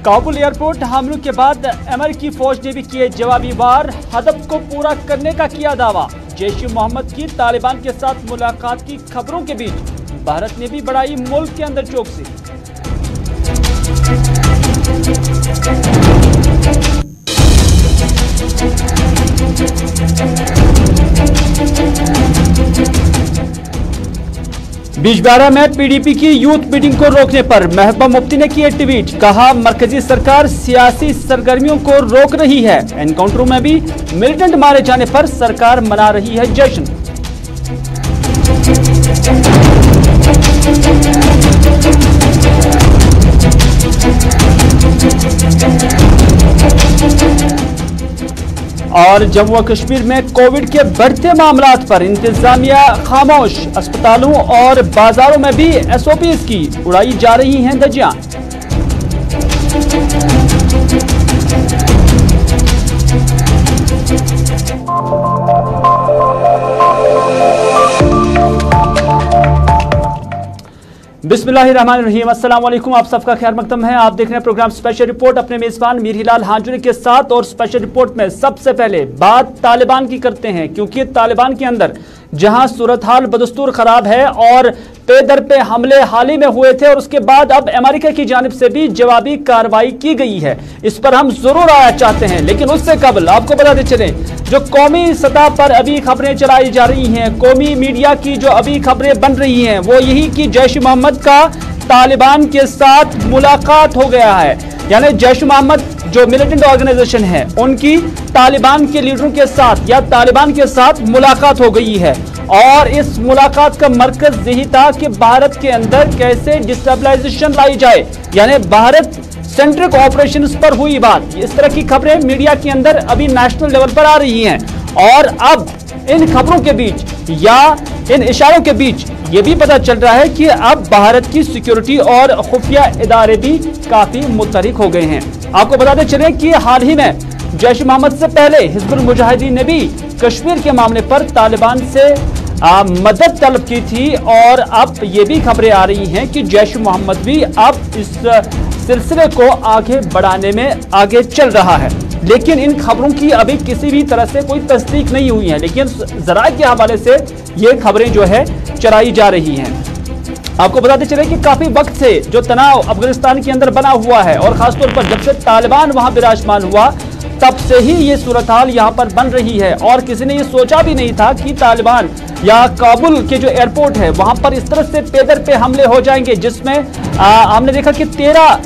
Kabul airport हमलों के बाद अमेरिकी फौज ने भी किए जवाबी वार, हदफ को पूरा करने का किया दावा। जैश ए मोहम्मद की तालिबान के साथ मुलाकात की खबरों के बीच भारत ने भी बढ़ाई मुल्क के अंदर चौकसी। बिजबारा में पीडीपी की यूथ मीटिंग को रोकने पर महबूबा मुफ्ती ने किए ट्वीट, कहा मरकजी सरकार सियासी सरगर्मियों को रोक रही है। एनकाउंटरों में भी मिलिटेंट मारे जाने पर सरकार मना रही है जश्न। और जम्मू व कश्मीर में कोविड के बढ़ते मामलात पर इंतजामिया खामोश, अस्पतालों और बाजारों में भी एसओपीज की उड़ाई जा रही हैं धज्जियां। बिस्मिल्लाहिर्रहमानिर्रहीम, अस्सलाम वालेकुम। आप सबका खैर मकदम है। आप देख रहे हैं प्रोग्राम स्पेशल रिपोर्ट अपने मेजबान मीर हिलाल हांजुरी के साथ। और स्पेशल रिपोर्ट में सबसे पहले बात तालिबान की करते हैं, क्योंकि तालिबान के अंदर जहां सूरत हाल बदस्तूर खराब है और पे दर पे हमले हाल ही में हुए थे और उसके बाद अब अमेरिका की जानिब से भी जवाबी कार्रवाई की गई है, इस पर हम जरूर आया चाहते हैं। लेकिन उससे कबल आपको बताते चलें, जो कौमी सतह पर अभी खबरें चलाई जा रही हैं, कौमी मीडिया की जो अभी खबरें बन रही हैं, वो यही कि जैश ए मोहम्मद का तालिबान के साथ मुलाकात हो गया है। यानी जैश ए मोहम्मद जो मिलिटेंट ऑर्गेनाइजेशन है, उनकी तालिबान के लीडरों के साथ या तालिबान के साथ मुलाकात हो गई है। और इस मुलाकात का मरकज यही था कि भारत के अंदर कैसे डिस्टेबलाइजेशन लाई जाए, यानी भारत सेंट्रिक ऑपरेशंस पर हुई बात। इस तरह की खबरें मीडिया के अंदर अभी नेशनल लेवल पर आ रही हैं। और अब इन खबरों के बीच या इन इशारों के बीच ये भी पता चल रहा है कि अब भारत की सिक्योरिटी और खुफिया इदारे भी काफी मुतहरिक हो गए हैं। आपको बताते चले कि हाल ही में जैश ए मोहम्मद से पहले हिजबुल मुजाहिदीन ने भी कश्मीर के मामले पर तालिबान से मदद तलब की थी। और अब ये भी खबरें आ रही हैं कि जैश ए मोहम्मद भी अब इस सिलसिले को आगे बढ़ाने में आगे चल रहा है। लेकिन इन खबरों की अभी किसी भी तरह से कोई तस्दीक नहीं हुई है, लेकिन जराए के हवाले से ये खबरें जो है चलाई जा रही हैं। आपको बताते चले कि काफी वक्त से जो तनाव अफगानिस्तान के अंदर बना हुआ है और खासतौर पर जब से तालिबान वहां विराजमान हुआ, तब से ही ये सूरत हाल यहाँ पर बन रही है। और किसी ने ये सोचा भी नहीं था कि तालिबान या काबुल के जो एयरपोर्ट है वहां पर इस तरह से पेदर पे हमले हो जाएंगे, जिसमें हमने देखा कि 13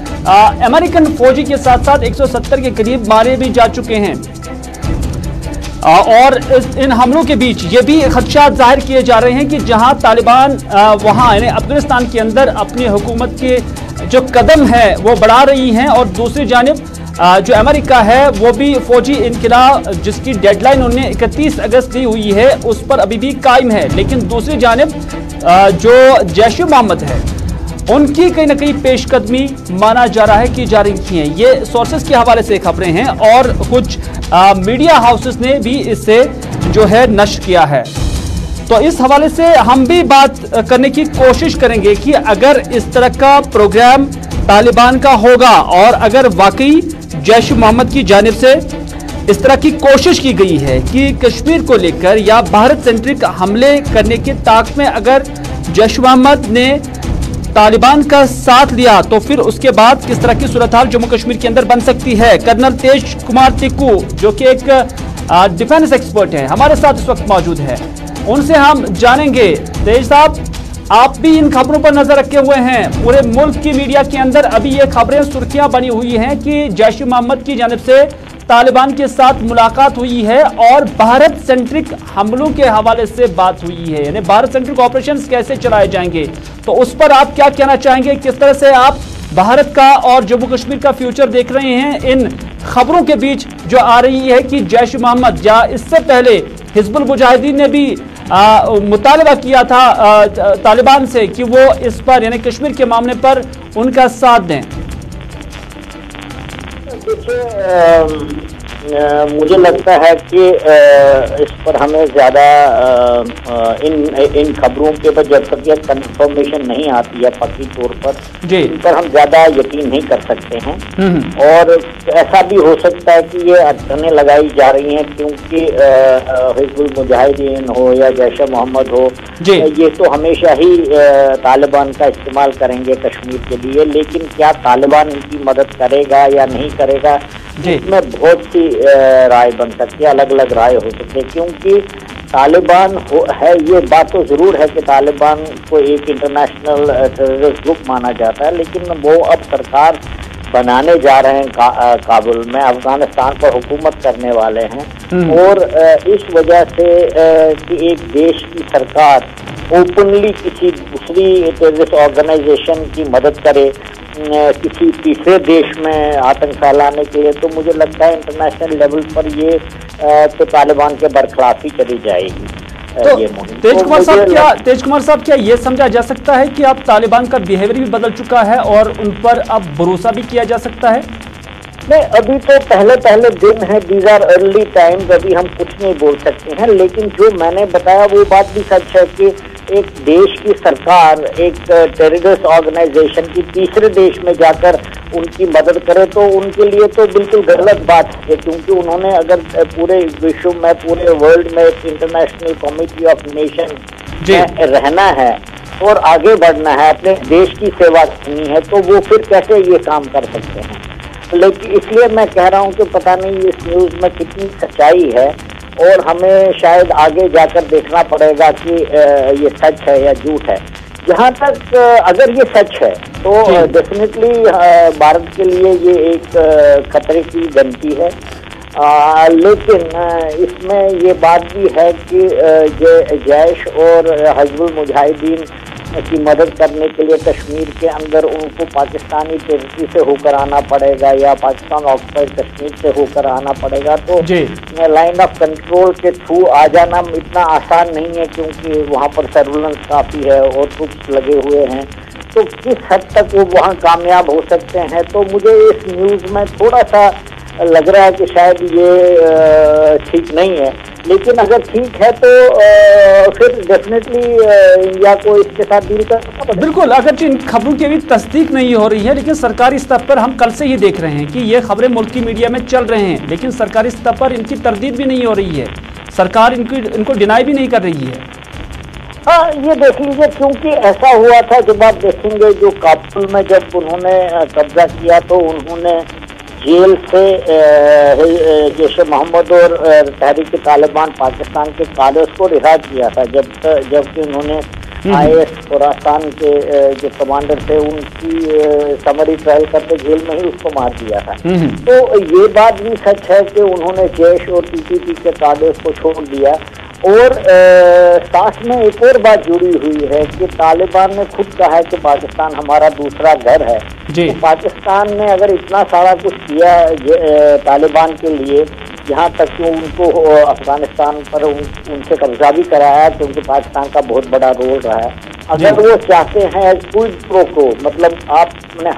अमेरिकन फौजी के साथ साथ 170 के करीब मारे भी जा चुके हैं। और इन हमलों के बीच ये भी खदशात जाहिर किए जा रहे हैं कि जहां तालिबान वहां यानी अफगानिस्तान के अंदर अपनी हुकूमत के जो कदम है वो बढ़ा रही हैं, और दूसरी जानिब जो अमेरिका है वो भी फौजी इनकलाब जिसकी डेडलाइन उन्हें 31 अगस्त दी हुई है उस पर अभी भी कायम है। लेकिन दूसरी जानिब जो जैश ए मोहम्मद है उनकी कहीं ना कहीं पेशकदमी माना जा रहा है कि जा रही हैं। ये सोर्सेज के हवाले से खबरें हैं और कुछ मीडिया हाउसेस ने भी इससे जो है नश्र किया है। तो इस हवाले से हम भी बात करने की कोशिश करेंगे कि अगर इस तरह का प्रोग्राम तालिबान का होगा और अगर वाकई जैश ए मोहम्मद की जानिब से इस तरह की कोशिश की गई है कि कश्मीर को लेकर या भारत सेंट्रिक हमले करने के ताक में अगर जैश ए मोहम्मद ने तालिबान का साथ लिया, तो फिर उसके बाद किस तरह की सूरत हाल जम्मू कश्मीर के अंदर बन सकती है। कर्नल तेज कुमार तिक्कू जो कि एक डिफेंस एक्सपर्ट है, हमारे साथ इस वक्त मौजूद है, उनसे हम जानेंगे। तेज साहब, आप भी इन खबरों पर नजर रखे हुए हैं। पूरे मुल्क की मीडिया के अंदर अभी ये खबरें सुर्खियां बनी हुई हैं कि जैश ए मोहम्मद की जानिब से तालिबान के साथ मुलाकात हुई है और भारत सेंट्रिक हमलों के हवाले से बात हुई है, यानी भारत सेंट्रिक ऑपरेशंस कैसे चलाए जाएंगे। तो उस पर आप क्या कहना चाहेंगे, किस तरह से आप भारत का और जम्मू कश्मीर का फ्यूचर देख रहे हैं इन खबरों के बीच जो आ रही है कि जैश ए मोहम्मद या इससे पहले हिजबुल मुजाहिदीन ने भी मुतालबा किया था तालिबान से कि वो इस पर यानी कश्मीर के मामले पर उनका साथ दें। देखिए, मुझे लगता है कि इस पर हमें ज़्यादा इन खबरों के बाद जब तक यह कंफर्मेशन नहीं आती है पक्की तौर पर, इन पर हम ज़्यादा यकीन नहीं कर सकते हैं। और ऐसा भी हो सकता है कि ये अटकलें लगाई जा रही हैं क्योंकि हिज़्बुल मुजाहिदीन हो या जैश मोहम्मद हो, ये तो हमेशा ही तालिबान का इस्तेमाल करेंगे कश्मीर के लिए, लेकिन क्या तालिबान इनकी मदद करेगा या नहीं करेगा, इसमें बहुत सी राय बन सकती है, अलग अलग राय हो सकती है। क्योंकि तालिबान है, ये बात तो ज़रूर है कि तालिबान को एक इंटरनेशनल टेररिस्ट ग्रुप माना जाता है, लेकिन वो अब सरकार बनाने जा रहे हैं काबुल में, अफगानिस्तान पर हुकूमत करने वाले हैं। और इस वजह से कि एक देश की सरकार ओपनली किसी दूसरी टेररिस्ट ऑर्गेनाइजेशन की मदद करे किसी तीसरे देश में आतंक फैलाने के लिए, तो मुझे लगता है इंटरनेशनल लेवल पर ये तो तालिबान के बरखिलाफ ही चली जाएगी। तो तेज कुमार साहब क्या ये समझा जा सकता है कि अब तालिबान का बिहेवियर भी बदल चुका है और उन पर अब भरोसा भी किया जा सकता है? नहीं, अभी तो पहले दिन है, दीज आर अर्ली टाइम्स, अभी हम कुछ नहीं बोल सकते हैं। लेकिन जो मैंने बताया वो बात भी सच है कि एक देश की सरकार एक टेररिस्ट ऑर्गेनाइजेशन की तीसरे देश में जाकर उनकी मदद करे तो उनके लिए तो बिल्कुल गलत बात है, क्योंकि उन्होंने अगर पूरे विश्व में, पूरे वर्ल्ड में एक इंटरनेशनल कमिटी ऑफ नेशन में रहना है और आगे बढ़ना है, अपने देश की सेवा करनी है, तो वो फिर कैसे ये काम कर सकते हैं। लेकिन इसलिए मैं कह रहा हूँ कि पता नहीं इस न्यूज़ में कितनी सच्चाई है और हमें शायद आगे जाकर देखना पड़ेगा कि ये सच है या झूठ है। जहाँ तक अगर ये सच है तो डेफिनेटली भारत के लिए ये एक खतरे की घंटी है। लेकिन इसमें ये बात भी है कि जैश और हिज़्बुल मुजाहिदीन की मदद करने के लिए कश्मीर के अंदर उनको पाकिस्तानी टेरिटरी से होकर आना पड़ेगा या पाकिस्तान ऑक्युपाइड कश्मीर से होकर आना पड़ेगा, तो लाइन ऑफ कंट्रोल के थ्रू आ जाना इतना आसान नहीं है, क्योंकि वहाँ पर सर्विलेंस काफ़ी है और ट्रूप्स लगे हुए हैं। तो किस हद तक वो वहाँ कामयाब हो सकते हैं, तो मुझे इस न्यूज़ में थोड़ा सा लग रहा है कि शायद ये ठीक नहीं है। लेकिन अगर ठीक है तो फिर डेफिनेटली इंडिया को इसके साथ डील करना पड़ेगा। बिल्कुल, अगर इन खबरों की अभी तस्दीक नहीं हो रही है, लेकिन सरकारी स्तर पर हम कल से ही देख रहे हैं कि ये खबरें मुल्क की मीडिया में चल रहे हैं, लेकिन सरकारी स्तर पर इनकी तरदीद भी नहीं हो रही है, सरकार इनको डिनाई भी नहीं कर रही है। हाँ, ये देख लीजिए, क्योंकि ऐसा हुआ था, जब आप देखेंगे जो काबुल में जब उन्होंने कब्जा किया तो उन्होंने जेल से जैश मोहम्मद और तहरीक तालिबान पाकिस्तान के कादर्स को रिहा किया था, जबकि उन्होंने IS खुरासान के जो कमांडर थे उनकी समरी ट्रायल करके जेल में ही उसको मार दिया था। तो ये बात भी सच है कि उन्होंने जैश और TTP के कादर्स को छोड़ दिया। और साथ में एक और बात जुड़ी हुई है कि तालिबान ने खुद कहा है कि पाकिस्तान हमारा दूसरा घर है। तो पाकिस्तान ने अगर इतना सारा कुछ किया तालिबान के लिए, यहाँ तक कि उनको अफगानिस्तान पर उनसे कब्जा भी कराया, क्योंकि पाकिस्तान का बहुत बड़ा रोल रहा है। अगर वो चाहते हैं क्विड प्रो को, मतलब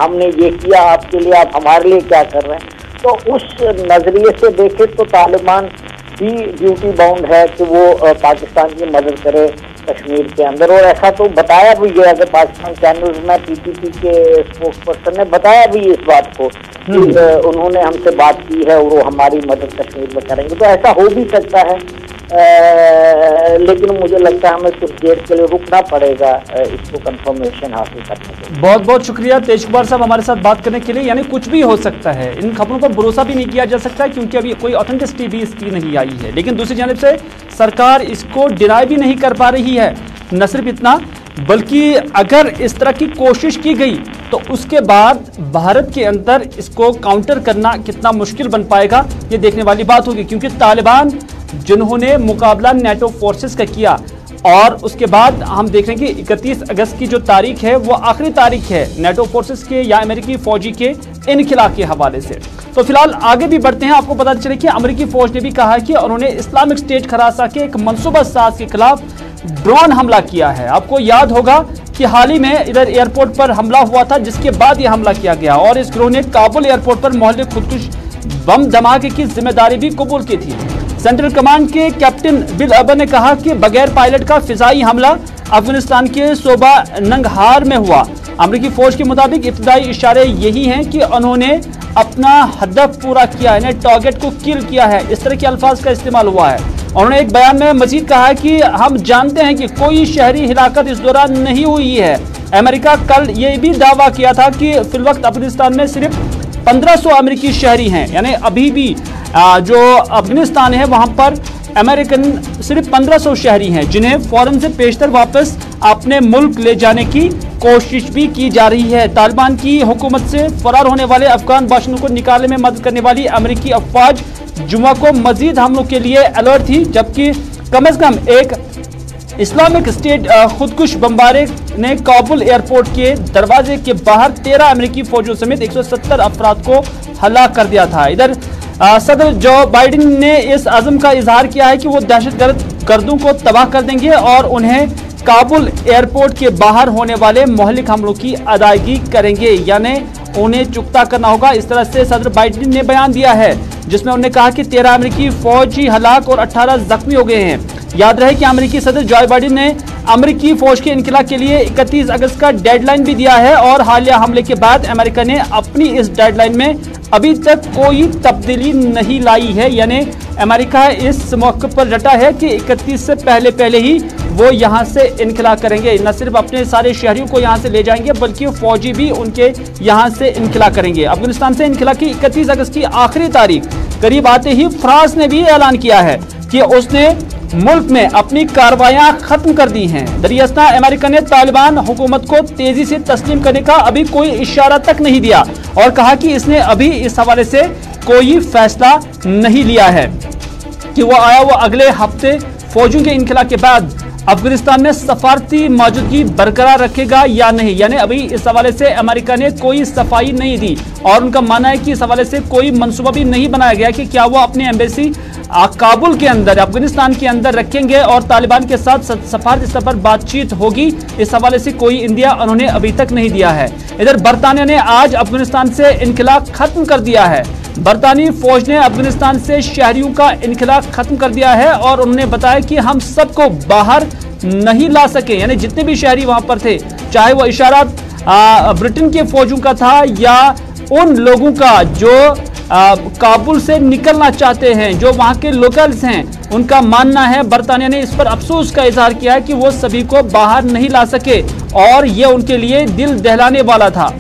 हमने ये किया आपके लिए, आप हमारे लिए क्या कर रहे हैं, तो उस नजरिए से देखे तो तालिबान भी ड्यूटी बाउंड है कि वो पाकिस्तान की मदद करे कश्मीर के अंदर। और ऐसा तो बताया भी गया कि पाकिस्तान चैनल्स में PTP के स्पोक्स पर्सन ने बताया भी इस बात को कि उन्होंने हमसे बात की है और वो हमारी मदद कश्मीर में करेंगे। तो ऐसा हो भी सकता है, लेकिन मुझे लगता है हमें कुछ देर के लिए रुकना पड़ेगा इसको कंफर्मेशन हासिल करने के लिए। बहुत बहुत शुक्रिया तेज कुमार साहब हमारे साथ बात करने के लिए। यानी कुछ भी हो सकता है, इन खबरों पर भरोसा भी नहीं किया जा सकता, क्योंकि अभी कोई ऑथेंटिसिटी भी इसकी नहीं आई है। लेकिन दूसरी जानिब से सरकार इसको डिनाई भी नहीं कर पा रही है। न सिर्फ इतना, बल्कि अगर इस तरह की कोशिश की गई तो उसके बाद भारत के अंदर इसको काउंटर करना कितना मुश्किल बन पाएगा, ये देखने वाली बात होगी। क्योंकि तालिबान जिन्होंने मुकाबला नेटो फोर्सेस का किया, और उसके बाद हम देख रहे हैं कि 31 अगस्त की जो तारीख है वो आखिरी तारीख है नेटो फोर्सेस के या अमेरिकी फौजी के इनखिला के हवाले से। तो फिलहाल आगे भी बढ़ते हैं। आपको पता चले कि अमेरिकी फौज ने भी कहा है कि उन्होंने इस्लामिक स्टेट खरासा के एक मंसूबा साज के खिलाफ ड्रोन हमला किया है। आपको याद होगा कि हाल ही में इधर एयरपोर्ट पर हमला हुआ था, जिसके बाद यह हमला किया गया, और इस गिरोह ने काबुल एयरपोर्ट पर मोहल्ले खुदकुश बम धमाके की जिम्मेदारी भी कबूल की थी। सेंट्रल कमांड के कैप्टन बिल अर्बन ने कहा कि बगैर पायलट का फिजाई हमला अफगानिस्तान के सोबा नंगहार में हुआ। अमेरिकी फौज के मुताबिक इब्तदाई इशारे यही हैं कि उन्होंने अपना हदफ पूरा किया है, टारगेट को किल किया है, इस तरह के अल्फाज का इस्तेमाल हुआ है। उन्होंने एक बयान में मजीद कहा कि हम जानते हैं कि कोई शहरी हिलाकत इस दौरान नहीं हुई है। अमेरिका कल ये भी दावा किया था कि फिलवक्त अफगानिस्तान में सिर्फ 1500 अमेरिकी शहरी हैं, यानी अभी भी जो अफगानिस्तान है वहां पर अमेरिकन सिर्फ 1500 शहरी हैं, जिन्हें फौरन से पेशतर वापस अपने मुल्क ले जाने की कोशिश भी की जा रही है। तालिबान की हुकूमत से फरार होने वाले अफगान बाशिंदों को निकालने में मदद करने वाली अमेरिकी अफवाज जुम्मा को मजीद हमलों के लिए अलर्ट थी, जबकि कम से कम एक इस्लामिक स्टेट खुदकुश बमबारे ने काबुल एयरपोर्ट के दरवाजे के बाहर 13 अमेरिकी फौजियों समेत 170 अफराद को हलाक कर दिया था। इधर सदर जो बाइडेन ने इस अज़म का इजहार किया है कि वो दहशतगर्दों को तबाह कर देंगे और उन्हें काबुल एयरपोर्ट के बाहर होने वाले मोहलिक हमलों की अदायगी करेंगे, यानी उन्हें चुकता करना होगा। इस तरह से सदर बाइडेन ने बयान दिया है, जिसमें उन्होंने कहा कि 13 अमेरिकी फौजी हलाक और 18 जख्मी हो गए हैं। याद रहे कि अमेरिकी सदर जो बाइडेन ने अमेरिकी फौज के इनखला के लिए 31 अगस्त का डेडलाइन भी दिया है और हालिया हमले के बाद अमेरिका ने अपनी इस डेडलाइन में अभी तक कोई तब्दीली नहीं लाई है, यानी अमेरिका इस मौके पर डटा है कि 31 से पहले ही वो यहाँ से इनखला करेंगे। न सिर्फ अपने सारे शहरियों को यहाँ से ले जाएंगे बल्कि फौजी भी उनके यहाँ से इनखला करेंगे। अफगानिस्तान से इनखला की 31 अगस्त की आखिरी तारीख करीब आते ही फ्रांस ने भी ऐलान किया है कि उसने मुल्क में अपनी कार्रवाइयां खत्म कर दी हैं। दरियास्ता अमेरिका ने तालिबान हुकूमत को तेजी से तस्लीम करने का अभी कोई इशारा तक नहीं दिया और कहा कि इसने अभी इस हवाले से कोई फैसला नहीं लिया है कि वो अगले हफ्ते फौजियों के इनखला के बाद अफगानिस्तान में सफारती मौजूदगी बरकरार रखेगा या नहीं, यानी अभी इस हवाले से अमेरिका ने कोई सफाई नहीं दी और उनका मानना है कि इस हवाले से कोई मंसूबा भी नहीं बनाया गया कि क्या वो अपनी एम्बेसी काबुल के अंदर अफगानिस्तान के अंदर रखेंगे और तालिबान के साथ सफारती स्तर पर बातचीत होगी। इस हवाले से कोई इंदिया उन्होंने अभी तक नहीं दिया है। इधर बरतानिया ने आज अफगानिस्तान से इनखला खत्म कर दिया है। बरतानी फौज ने अफगानिस्तान से शहरियों का इनखला खत्म कर दिया है और उन्होंने बताया कि हम सबको बाहर नहीं ला सके, यानी जितने भी शहरी वहां पर थे, चाहे वो इशारा ब्रिटेन के फौजों का था या उन लोगों का जो काबुल से निकलना चाहते हैं, जो वहां के लोकल्स हैं, उनका मानना है बरतानिया ने इस पर अफसोस का इजहार किया है कि वो सभी को बाहर नहीं ला सके और ये उनके लिए दिल दहलाने वाला था।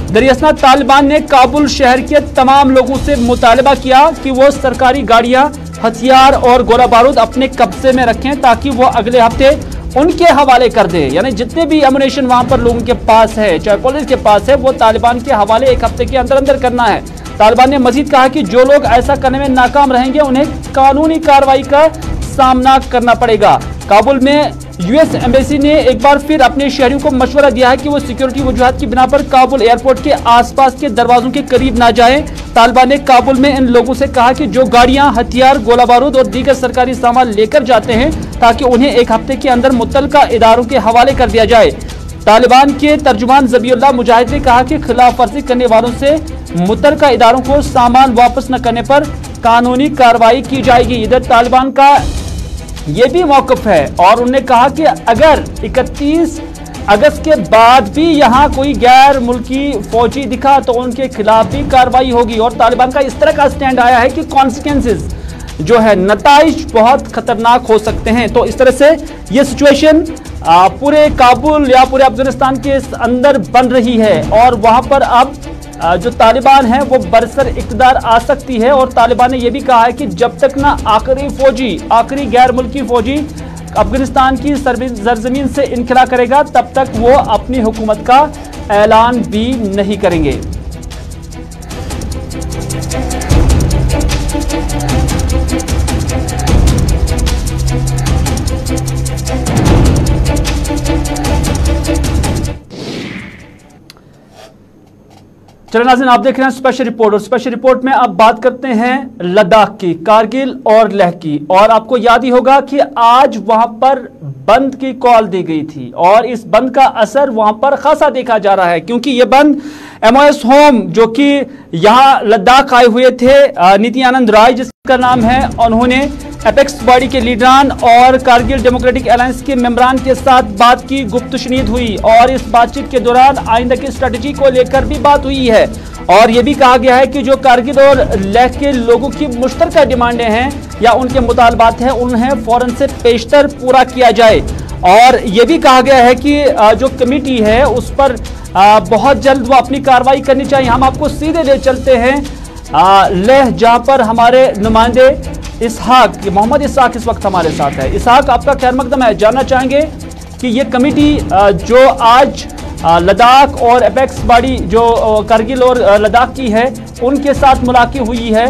दरियास्ता तालिबान ने काबुल शहर के तमाम लोगों से मुतालबा किया कि वो सरकारी गाड़ियां, हथियार और गोला बारूद अपने कब्जे में रखें ताकि वो अगले हफ्ते उनके हवाले कर दे, यानी जितने भी एमुनेशन वहां पर लोगों के पास है, चाहे पुलिस के पास है, वो तालिबान के हवाले एक हफ्ते के अंदर अंदर करना है। तालिबान ने मजीद कहा कि जो लोग ऐसा करने में नाकाम रहेंगे उन्हें कानूनी कार्रवाई का सामना करना पड़ेगा। काबुल में यूएस एम्बेसी ने एक बार फिर अपने शहरियों को मशवरा दिया है कि वो सिक्योरिटी वजूहात की बिना पर काबुल एयरपोर्ट के आसपास के दरवाजों के करीब ना जाएं। तालिबान ने काबुल में इन लोगों से कहा कि जो गाड़ियां, हथियार, गोला बारूद और दीगर सरकारी सामान लेकर जाते हैं ताकि उन्हें एक हफ्ते के अंदर मुतल्लिका इदारों के हवाले कर दिया जाए। तालिबान के तर्जुमान ज़बीउल्लाह मुजाहिद ने कहा कि खिलाफ वर्जी करने वालों से मुतल्लिका इदारों को सामान वापस न करने पर कानूनी कार्रवाई की जाएगी। इधर तालिबान का ये भी मौक़िफ़ है और उन्होंने कहा कि अगर 31 अगस्त के बाद भी यहाँ कोई गैर मुल्की फौजी दिखा तो उनके खिलाफ भी कार्रवाई होगी। और तालिबान का इस तरह का स्टैंड आया है कि कॉन्सिक्वेंसेस जो है, नताइज बहुत खतरनाक हो सकते हैं। तो इस तरह से ये सिचुएशन पूरे काबुल या पूरे अफगानिस्तान के अंदर बन रही है और वहाँ पर अब जो तालिबान है वो बरसर इक़्तिदार आ सकती है। और तालिबान ने यह भी कहा है कि जब तक ना आखिरी गैर मुल्की फौजी अफगानिस्तान की सरजमीन से इनखला करेगा तब तक वो अपनी हुकूमत का ऐलान भी नहीं करेंगे। चलिए नाज़रीन, आप देख रहे हैं स्पेशल रिपोर्ट, और स्पेशल रिपोर्ट में अब बात करते हैं लद्दाख की, कारगिल और लेह की। और आपको याद ही होगा कि आज वहां पर बंद की कॉल दी गई थी और इस बंद का असर वहां पर खासा देखा जा रहा है, क्योंकि यह बंद MOS होम जो कि यहां लद्दाख आए हुए थे, नित्यानंद राय जिसका नाम है, उन्होंने एपेक्स बॉडी के लीडरान और कारगिल डेमोक्रेटिक अलायंस के मेंबरान के साथ बात की, गुप्तशनीद हुई और इस बातचीत के दौरान आइंदा की स्ट्रेटजी को लेकर भी बात हुई है। और यह भी कहा गया है कि जो कारगिल और लेह के लोगों की मुश्तरका डिमांडें हैं या उनके मुतालबात हैं, उन्हें फौरन से पेशतर पूरा किया जाए। और यह भी कहा गया है कि जो कमेटी है उस पर बहुत जल्द वो अपनी कार्रवाई करनी चाहिए। हम आपको सीधे ले चलते हैं लेह, जहां पर हमारे नुमाइंदे इसहाक, मोहम्मद इसहाक इस वक्त हमारे साथ है। इसहाक, आपका खैर मकदम है। जानना चाहेंगे कि ये कमेटी जो आज लद्दाख और एपेक्स बॉडी जो कारगिल और लद्दाख की है उनके साथ मुलाकात हुई है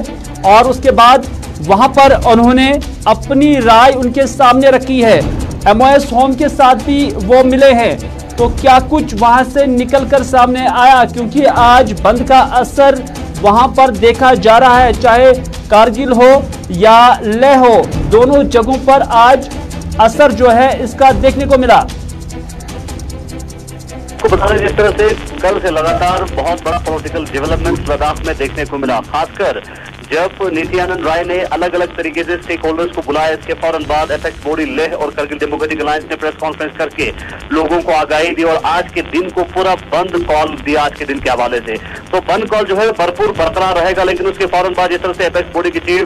और उसके बाद वहां पर उन्होंने अपनी राय उनके सामने रखी है। MOS होम के साथ भी वो मिले हैं, तो क्या कुछ वहां से निकलकर सामने आया? क्योंकि आज बंद का असर वहां पर देखा जा रहा है, चाहे कारगिल हो या लेह हो, दोनों जगहों पर आज असर जो है इसका देखने को मिला। आपको बता दें, जिस तरह से कल से लगातार बहुत बड़ा पॉलिटिकल डेवलपमेंट लद्दाख में देखने को मिला, खासकर जब नित्यानंद राय ने अलग अलग तरीके से स्टेक होल्डर्स को बुलाया। इसके फौरन बाद एपेक्स बॉडी लेह और कारगिल डेमोक्रेटिक अलायंस ने प्रेस कॉन्फ्रेंस करके लोगों को आगाही दी और आज के दिन को पूरा बंद कॉल दिया आज के दिन के हवाले से। तो बंद कॉल जो है भरपूर बरकरार रहेगा, लेकिन उसके फौरन बाद जिस तरह से एपेक्स बॉडी की चीफ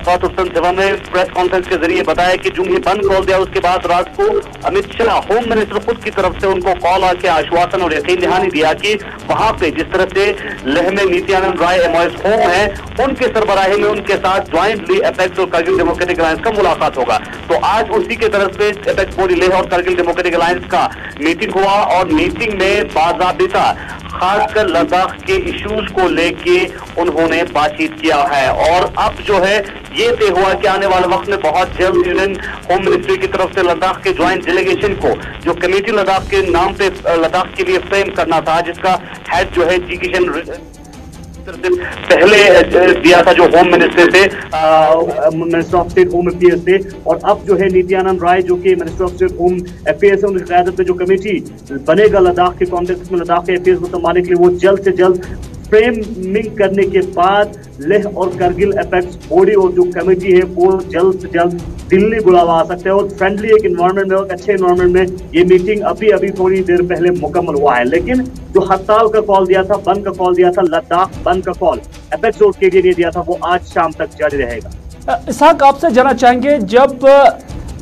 कौतुक सिवा ने प्रेस कॉन्फ्रेंस के जरिए बताया कि जो ही बंद कॉल दिया उसके बाद रात को अमित शाह होम मिनिस्टर खुद की तरफ से उनको कॉल आके आश्वासन और यकीन दहानी दिया कि वहां पे जिस तरह से लेह में नित्यानंद राय MOS होम है उनके सरबराही में उनके साथ ज्वाइंटली एपेक्स और कारगिल डेमोक्रेटिक अलायंस का मुलाकात होगा। तो आज उसी के तरफ से एपेक्स बॉडी लेह और कारगिल डेमोक्रेटिक अलायंस का मीटिंग हुआ और मीटिंग में बाज़ाबिता खासकर लद्दाख के इश्यूज को लेके उन्होंने बातचीत किया है। और अब जो है ये तय हुआ कि आने वाले वक्त में बहुत जल्द यूनियन होम मिनिस्ट्री की तरफ से लद्दाख के ज्वाइंट डेलीगेशन को जो कमेटी लद्दाख के नाम पे लद्दाख के लिए फ्रेम करना था, जिसका हेड जो है जी किशन पहले दिया था जो होम मिनिस्टर थे, minister of state home affairs थे, और अब जो है नित्यानंद राय जो कि minister of state home affairs है, उनकी क़यादत में जो कमेटी बनेगा लद्दाख के कॉन्टेक्स्ट में लद्दाख के अफेयर्स को संभालने के लिए, वो जल्द से जल्द फ्रेमिंग करने के बाद लेह और कारगिल एपेक्स बॉडी और जो कमेटी है वो जल्द से जल्द दिल्ली बुलावा आ सकते हैं। और फ्रेंडली एक इन्वायरमेंट में और अच्छे इन्वायरमेंट में ये मीटिंग अभी थोड़ी देर पहले मुकम्मल हुआ है। लेकिन जो हड़ताल का कॉल दिया था, बंद का कॉल दिया था, लद्दाख बंद का कॉल एपेक्स और के लिए दिया था, वो आज शाम तक जारी रहेगा। इसहाक, आपसे जानना चाहेंगे, जब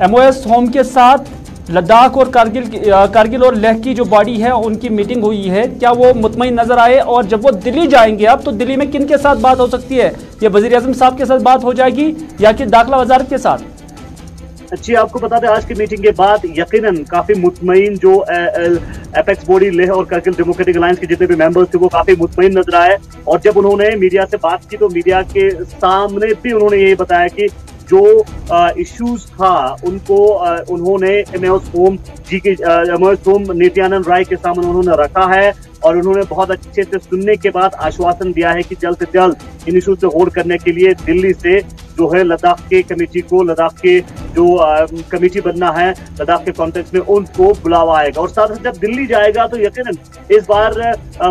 MOS होम के साथ लद्दाख और कारगिल और लेह की जो बॉडी है उनकी मीटिंग हुई है, क्या वो मुतमईन नजर आए? और जब वो दिल्ली जाएंगे अब, तो दिल्ली में किन के साथ बात हो सकती है? ये वज़ीर-ए-आज़म साहब के साथ बात हो जाएगी या कि दाखिला वज़ारत के साथ? जी, आपको बता दें आज की मीटिंग के बाद यकीनन काफी मुतमईन जो एपेक्स बॉडी लेह और कारगिल डेमोक्रेटिक अलायंस के जितने भी मेंबर्स थे वो काफी मुतमईन नजर आए। और जब उन्होंने मीडिया से बात की तो मीडिया के सामने भी उन्होंने ये बताया कि जो इश्यूज था उनको उन्होंने MOS होम नित्यानंद राय के सामने उन्होंने रखा है और उन्होंने बहुत अच्छे से सुनने के बाद आश्वासन दिया है कि जल्द से जल्द इन इश्यूज से होल्ड करने के लिए दिल्ली से जो है लद्दाख के कमेटी को, लद्दाख के जो कमेटी बनना है लद्दाख के कॉन्टेक्स्ट में, उनको बुलावा आएगा। और साथ ही जब दिल्ली जाएगा तो यकीनन इस बार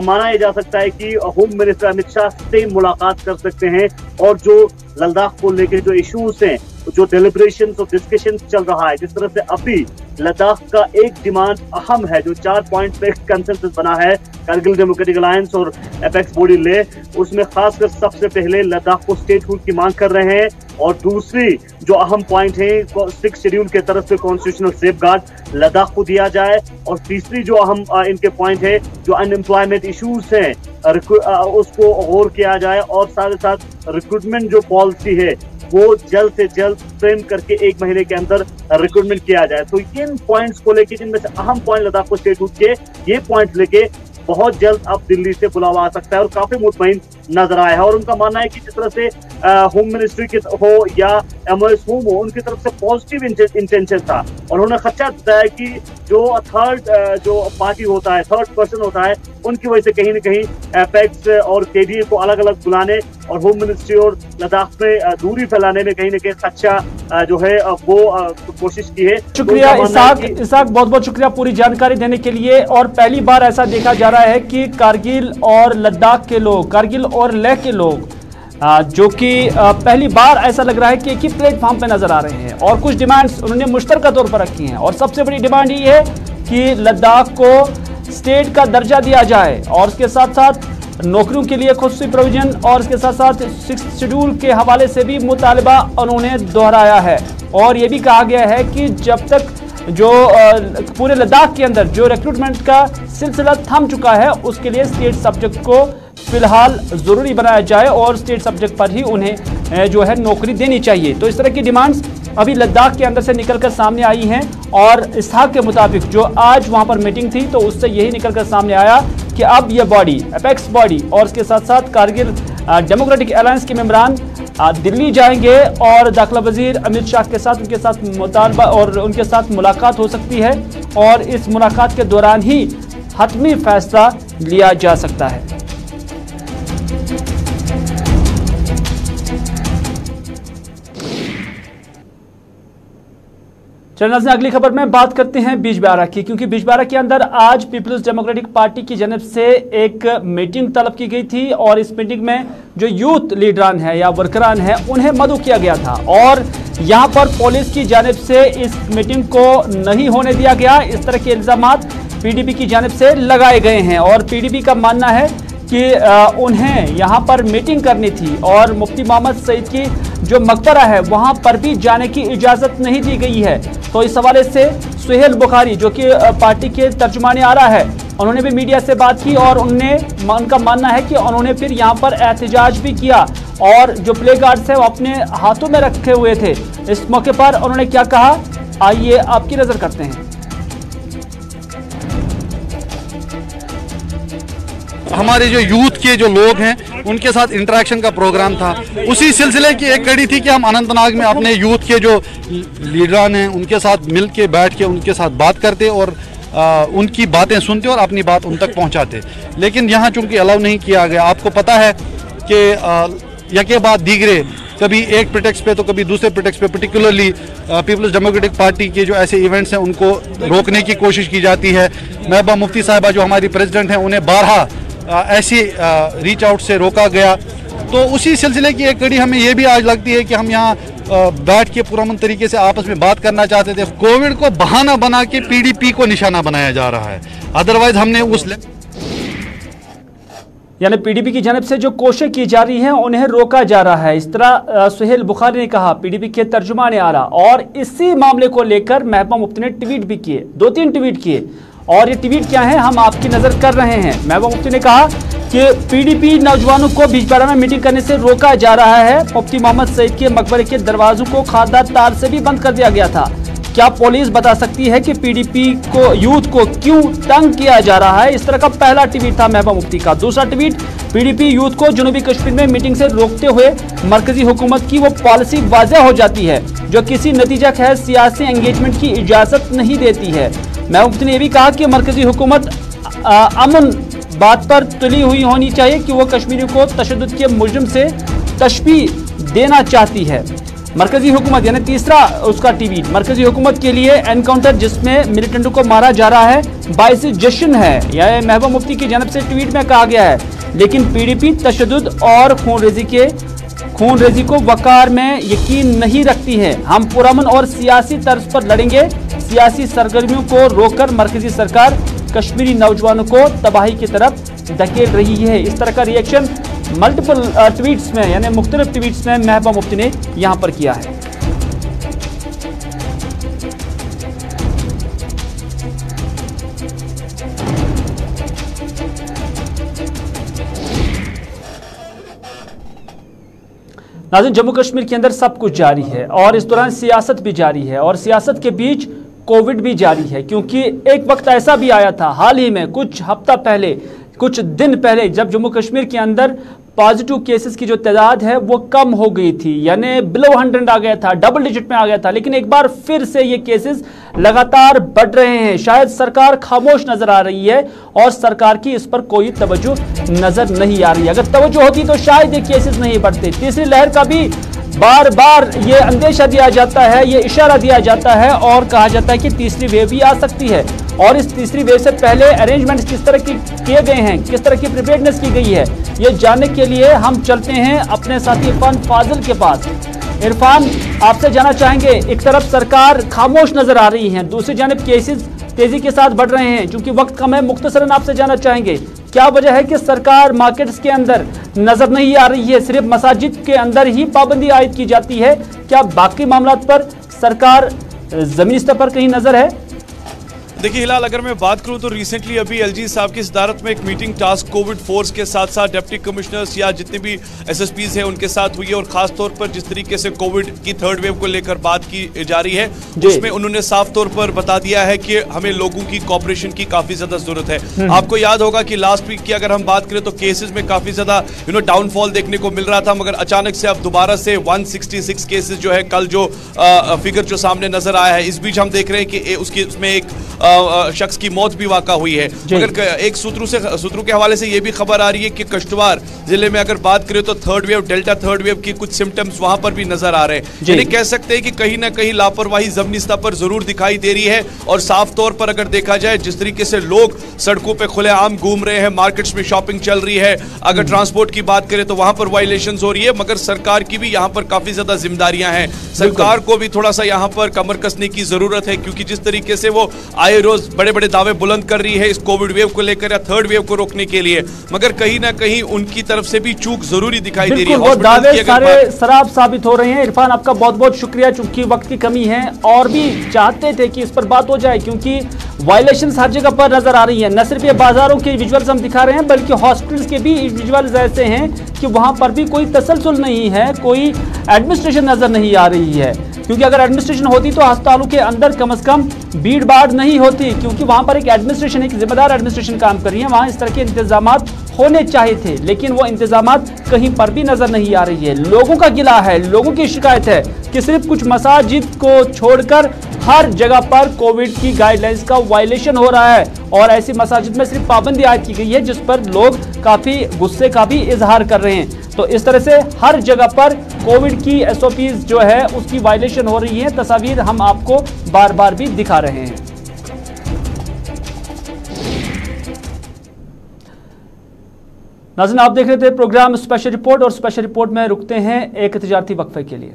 माना जा सकता है कि होम मिनिस्टर अमित शाह से मुलाकात कर सकते हैं और जो लद्दाख को लेकर जो इश्यूज हैं, जो डेलिब्रेशंस और डिस्कशन चल रहा है, जिस तरह से अभी लद्दाख का एक डिमांड अहम है, जो 4 पॉइंट पे कंसेंसस बना है कारगिल डेमोक्रेटिक अलायंस और एपेक्स बॉडी ले, उसमें खासकर सबसे पहले लद्दाख को स्टेटहुड की मांग कर रहे हैं और दूसरी जो अहम पॉइंट है 6 शेड्यूल के तरफ से कॉन्स्टिट्यूशनल सेफगार्ड लद्दाख को दिया जाए और तीसरी जो अहम इनके पॉइंट है जो अनएम्प्लॉयमेंट इश्यूज हैं उसको गौर किया जाए और साथ ही साथ रिक्रूटमेंट जो पॉलिसी है वो जल्द से जल्द फ्रेम करके 1 महीने के अंदर रिक्रूटमेंट किया जाए। तो इन पॉइंट्स को लेके, जिनमें से अहम पॉइंट लद्दाख को स्टेटहुड के, ये पॉइंट्स लेके बहुत जल्द अब दिल्ली से बुलावा आ सकता है और काफी मुतमईन नजर आया है। और उनका मानना है कि जिस तरह से होम मिनिस्ट्री की हो या MOS होम हो, उनकी तरफ से पॉजिटिव इंटेंशन था। और उन्होंने खदशा जताया कि जो थर्ड जो पार्टी होता है, थर्ड पर्सन होता है, उनकी वजह से कहीं ना कहीं एपेक्स और KDA को अलग अलग बुलाने और होम मिनिस्ट्री और लद्दाख में दूरी फैलाने में कहीं ना कहीं खदशा जो है वो कोशिश की है। शुक्रिया इसाक, बहुत बहुत शुक्रिया पूरी जानकारी देने के लिए। और पहली बार ऐसा देखा जा रहा है कि कारगिल और लद्दाख के लोग, कारगिल और लेह के लोग, जो कि पहली बार ऐसा लग रहा है कि एक ही प्लेटफॉर्म पे नजर आ रहे हैं और कुछ डिमांड्स उन्होंने मुश्तरका तौर पर रखी हैं। और सबसे बड़ी डिमांड ये है कि लद्दाख को स्टेट का दर्जा दिया जाए और उसके साथ साथ नौकरियों के लिए खुसूसी प्रोविजन और इसके साथ साथ 6th शेड्यूल के हवाले से भी मुतालबा उन्होंने दोहराया है। और ये भी कहा गया है कि जब तक जो पूरे लद्दाख के अंदर जो रिक्रूटमेंट का सिलसिला थम चुका है, उसके लिए स्टेट सब्जेक्ट को फिलहाल जरूरी बनाया जाए और स्टेट सब्जेक्ट पर ही उन्हें जो है नौकरी देनी चाहिए। तो इस तरह की डिमांड्स अभी लद्दाख के अंदर से निकलकर सामने आई हैं। और इसहाक के मुताबिक जो आज वहां पर मीटिंग थी तो उससे यही निकलकर सामने आया कि अब ये बॉडी, एपेक्स बॉडी और इसके साथ साथ कारगिल डेमोक्रेटिक अलायंस के मेंबरान दिल्ली जाएंगे और दाखिला वजीर अमित शाह के साथ उनके साथ मुतालबा और उनके साथ मुलाकात हो सकती है और इस मुलाकात के दौरान ही हतमी फैसला लिया जा सकता है। चलना से अगली खबर में बात करते हैं बिजबिहारा की, क्योंकि बिजबिहारा के अंदर आज पीपल्स डेमोक्रेटिक पार्टी की जानिब से एक मीटिंग तलब की गई थी और इस मीटिंग में जो यूथ लीडरान है या वर्करान है उन्हें मदऊ किया गया था और यहां पर पुलिस की जानिब से इस मीटिंग को नहीं होने दिया गया। इस तरह के इल्जामात PDP की जानिब से लगाए गए हैं और PDP का मानना है कि उन्हें यहां पर मीटिंग करनी थी और मुफ्ती मोहम्मद सईद की जो मकबरा है वहां पर भी जाने की इजाजत नहीं दी गई है। तो इस हवाले से सुहेल बुखारी जो कि पार्टी के तर्जुमाने आरा है, उन्होंने भी मीडिया से बात की और उनका मानना है कि उन्होंने फिर यहां पर एहतजाज भी किया और जो प्ले कार्ड्स है वो अपने हाथों में रखे हुए थे। इस मौके पर उन्होंने क्या कहा, आइए आपकी नजर करते हैं। हमारे जो यूथ के जो लोग हैं उनके साथ इंटरेक्शन का प्रोग्राम था, उसी सिलसिले की एक कड़ी थी कि हम अनंतनाग में अपने यूथ के जो लीडरान हैं उनके साथ मिल के बैठ के उनके साथ बात करते और उनकी बातें सुनते और अपनी बात उन तक पहुंचाते। लेकिन यहाँ चूंकि अलाउ नहीं किया गया, आपको पता है कि यके बाद दीगरे कभी एक प्रिटेक्स पे तो कभी दूसरे प्रिटेक्स पे, पर्टिकुलरली पीपल्स डेमोक्रेटिक पार्टी के जो ऐसे इवेंट्स हैं उनको रोकने की कोशिश की जाती है। महबूबा मुफ्ती साहिबा जो हमारी प्रेसिडेंट हैं उन्हें 12 ऐसी रीच आउट से रोका गया। तो उसी सिलसिले की एक कड़ी हमें ये भी आज लगती है कि हम यहाँ बैठ के पुरअमन तरीके से आपस में बात करना चाहते थे। कोविड को बहाना बना के PDP को निशाना बनाया जा रहा है, अदरवाइज हमने उस यानी PDP की जानिब से जो कोशिश की जा रही है उन्हें रोका जा रहा है। इस तरह सुहेल बुखारी ने कहा, PDP के तर्जुमाने आ रहा। और इसी मामले को लेकर महबूबा मुफ्ती ने ट्वीट भी किए, 2-3 ट्वीट किए और ये ट्वीट क्या है हम आपकी नजर कर रहे हैं। महबूबा मुफ्ती ने कहा कि PDP नौजवानों को बिजबिहारा में मीटिंग करने से रोका जा रहा है। मुफ्ती मोहम्मद सईद के मकबरे के दरवाजों को खाददार तार से भी बंद कर दिया गया था। क्या पुलिस बता सकती है कि PDP को यूथ को क्यों तंग किया जा रहा है? इस तरह का पहला ट्वीट था महबूबा मुफ्ती का। दूसरा ट्वीट, PDP यूथ को जनूबी कश्मीर में मीटिंग से रोकते हुए मरकजी हुकूमत की वो पॉलिसी वाज़ेह हो जाती है जो किसी नतीजा खैर सियासी एंगेजमेंट की इजाजत नहीं देती है। महबूबा मुफ्ती ने यह भी कहा कि मरकजी हुकूमत अमन बात पर तुली हुई होनी चाहिए कि वो कश्मीरियों को तशद्दुद के मुजरिम से तशबीह देना चाहती है। मरकजी हुकूमत यानी तीसरा उसका ट्वीट, मरकजी हुकूमत के लिए एनकाउंटर जिसमें मिलिटेंटों को मारा जा रहा है बाइस जश्न है, यह महबूबा मुफ्ती की जानिब से ट्वीट में कहा गया है। लेकिन PDP तशद्दुद और खून रेजी को वकार में यकीन नहीं रखती है। हम पुरअमन और सियासी तर्ज पर लड़ेंगे। सियासी सरगर्मियों को रोककर मरकजी सरकार कश्मीरी नौजवानों को तबाही की तरफ धकेल रही है। इस तरह का रिएक्शन मल्टीपल ट्वीट्स में यानी मुख्तलिफ ट्वीट्स में महबूबा मुफ्ती ने यहां पर किया है। नाज़रीन, जम्मू कश्मीर के अंदर सब कुछ जारी है और इस दौरान सियासत भी जारी है और सियासत के बीच कोविड भी जारी है, क्योंकि एक वक्त ऐसा भी आया था हाल ही में कुछ हफ्ता पहले कुछ दिन पहले जब जम्मू कश्मीर के अंदर पॉजिटिव केसेस की जो तादाद है वो कम हो गई थी, यानी बिलो 100 आ गया था, डबल डिजिट में आ गया था, लेकिन एक बार फिर से ये केसेस लगातार बढ़ रहे हैं। शायद सरकार खामोश नजर आ रही है और सरकार की इस पर कोई तवज्जो नजर नहीं आ रही है। अगर तवज्जो होती तो शायद ये केसेस नहीं बढ़ते। तीसरी लहर का भी बार बार ये अंदेशा दिया जाता है, ये इशारा दिया जाता है और कहा जाता है कि तीसरी वेव भी आ सकती है। और इस तीसरी वेव से पहले अरेंजमेंट्स किस तरह किए गए हैं, किस तरह की प्रिपेयर्डनेस की गई है, ये जानने के लिए हम चलते हैं अपने साथी इरफान फाजिल के पास। इरफान, आपसे जानना चाहेंगे, एक तरफ सरकार खामोश नजर आ रही है, दूसरी जानब केसेस तेजी के साथ बढ़ रहे हैं। चूंकि वक्त कम है, मुख्तसरन आपसे जानना चाहेंगे क्या वजह है कि सरकार मार्केट्स के अंदर नजर नहीं आ रही है, सिर्फ मसाजिद के अंदर ही पाबंदी आयद की जाती है? क्या बाकी मामलात पर सरकार जमीनी स्तर पर कहीं नजर है? देखिए हिलाल, अगर मैं बात करूं तो रिसेंटली अभी एलजी साहब की सदारत में एक मीटिंग टास्क कोविड फोर्स के साथ साथ डिप्टी कमिश्नर्स या जितने भी एसएसपीज हैं उनके साथ हुई है, और खास तौर पर जिस तरीके से कोविड की थर्ड वेव को लेकर बात की जा रही है उसमें उन्होंने साफ तौर पर बता दिया है कि हमें लोगों की कॉपरेशन की काफी ज्यादा जरूरत है। आपको याद होगा कि लास्ट वीक की अगर हम बात करें तो केसेस में काफी ज्यादा डाउनफॉल देखने को मिल रहा था, मगर अचानक से अब दोबारा से 166 केसेस जो है कल जो फिगर जो सामने नजर आया है, इस बीच हम देख रहे हैं कि उसमें एक शख्स की मौत भी वाक़ा हुई है। मगर एक सूत्रों के हवाले से यह भी खबर आ रही है कि किश्तवाड़ जिले में अगर बात करें तो third wave, delta third wave की कुछ सिम्टम्स वहां पर भी नजर आ रहे हैं। यानी कह सकते हैं कि कहीं ना कहीं लापरवाही जमीनी स्तर पर जरूर दिखाई दे रही है। और साफ तौर पर अगर देखा जाए जिस तरीके से लोग सड़कों पर खुलेआम घूम रहे हैं, मार्केट्स में शॉपिंग चल रही है, अगर ट्रांसपोर्ट की बात करें तो वहां पर वायलेशन हो रही है, मगर सरकार की भी यहाँ पर काफी ज्यादा जिम्मेदारियां हैं। सरकार को भी थोड़ा सा यहाँ पर कमर कसने की जरूरत है, क्योंकि जिस तरीके से वो आए रोज बड़े बड़े दावे बुलंद कर रही है इस कोविड वेव को लेकर या थर्ड वेव को रोकने के लिए, मगर कहीं ना कहीं उनकी तरफ से भी चूक जरूरी दिखाई दे रही है। वो दावे सारे शराब साबित हो रहे हैं। इरफान, आपका बहुत बहुत शुक्रिया, चूंकि वक्त की कमी है और भी चाहते थे कि इस पर बात हो जाए, क्योंकि वायलेशंस हर जगह पर नजर आ रही है। न सिर्फ ये बाजारों के विजुअल्स हम दिखा रहे हैं, बल्कि हॉस्पिटल्स के भी विजुअल्स ऐसे हैं कि वहां पर भी कोई तसलसल नहीं है, कोई एडमिनिस्ट्रेशन नजर नहीं आ रही है। क्योंकि अगर एडमिनिस्ट्रेशन होती तो अस्पतालों के अंदर कम से कम भीड़ भाड़ नहीं होती, क्योंकि वहां पर एक एडमिनिस्ट्रेशन, एक जिम्मेदार एडमिनिस्ट्रेशन काम कर रही है। वहां इस तरह के इंतजामात होने चाहिए थे, लेकिन वो इंतजामात कहीं पर भी नजर नहीं आ रही है। लोगों का गिला है, लोगों की शिकायत है कि सिर्फ कुछ मसाजिद को छोड़कर हर जगह पर कोविड की गाइडलाइंस का वायलेशन हो रहा है, और ऐसी मसाजिद में सिर्फ पाबंदी आयद की गई है जिस पर लोग काफी गुस्से का भी इजहार कर रहे हैं। तो इस तरह से हर जगह पर कोविड की एसओपीज जो है उसकी वायलेशन हो रही है। तस्वीर हम आपको बार बार भी दिखा रहे हैं। नाज़रीन, आप देख रहे थे प्रोग्राम स्पेशल रिपोर्ट, और स्पेशल रिपोर्ट में रुकते हैं एक तिजारती वक्फे के लिए।